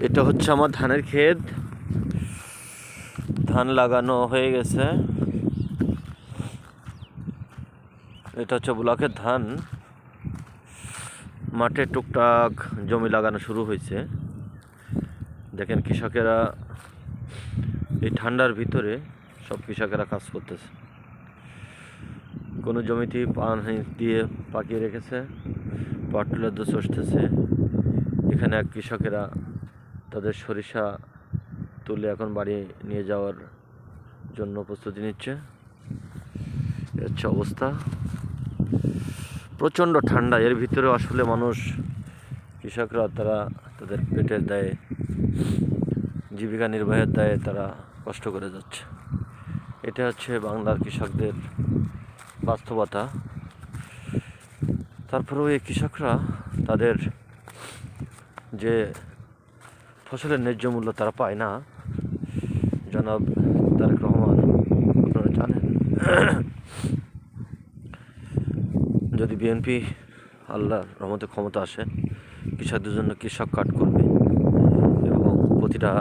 এটা হচ্ছে আমার ধানের ক্ষেত। ধান লাগানো হয়ে গেছে। এটা হচ্ছে ব্লকের ধান। মাঠে টুকটাক জমি লাগানো শুরু হয়েছে। দেখেন কৃষকেরা এই ঠান্ডার ভিতরে সব কৃষকেরা কাজ করতেছে। কোনো জমিতে পানি দিয়ে পাকিয়ে রেখেছে, পাটুলার দোষ চষতেছে। এখানে এক কৃষকেরা তাদের সরিষা তুলে এখন বাড়ি নিয়ে যাওয়ার জন্য প্রস্তুতি নিচ্ছে। হচ্ছে অবস্থা, প্রচণ্ড ঠান্ডা। এর ভিতরে আসলে মানুষ, কৃষকরা তারা তাদের পেটের দায়ে, জীবিকা নির্বাহের দায়ে তারা কষ্ট করে যাচ্ছে। এটা হচ্ছে বাংলার কৃষকদের বাস্তবতা। তারপরেও এই কৃষকরা তাদের যে ফসলের ন্যায্য মূল্য তারা পায় না। জনাব তারেক রহমান, আপনারা জানেন, যদি বিএনপি আল্লাহর রহমতে ক্ষমতা আসে, কৃষকদের জন্য কৃষক কার্ড করবে এবং প্রতিটা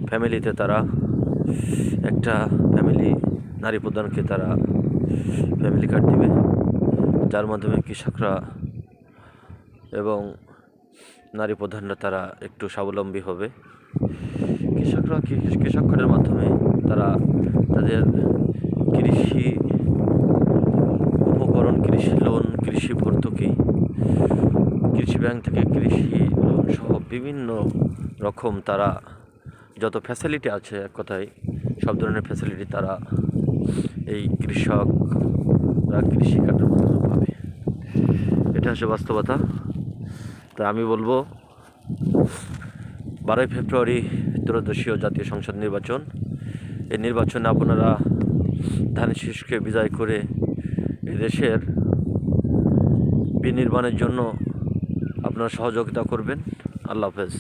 ফ্যামিলিতে তারা একটা ফ্যামিলি নারী প্রধানকে তারা ফ্যামিলি কার্ড দিবে, যার মাধ্যমে কৃষকরা এবং নারী প্রধানরা তারা একটু স্বাবলম্বী হবে। কৃষকরা কৃষক কার্ডের মাধ্যমে তারা তাদের কৃষি উপকরণ, কৃষি লোন, কৃষি ভর্তুকি, কৃষি ব্যাংক থেকে কৃষি লোন সহ বিভিন্ন রকম তারা যত ফ্যাসিলিটি আছে, এক কথায় সব ধরনের ফ্যাসিলিটি তারা এই কৃষকরা কৃষি কার্ডের মাধ্যমে পাবে। এটা হচ্ছে বাস্তবতা। তা আমি বলবো 12ই ফেব্রুয়ারি ত্রয়োদশীয় জাতীয় সংসদ নির্বাচন। এই নির্বাচনে আপনারা ধানের শীষকে বিজয় করে এদেশের বিনির্মাণের জন্য আপনারা সহযোগিতা করবেন। আল্লাহ হাফেজ।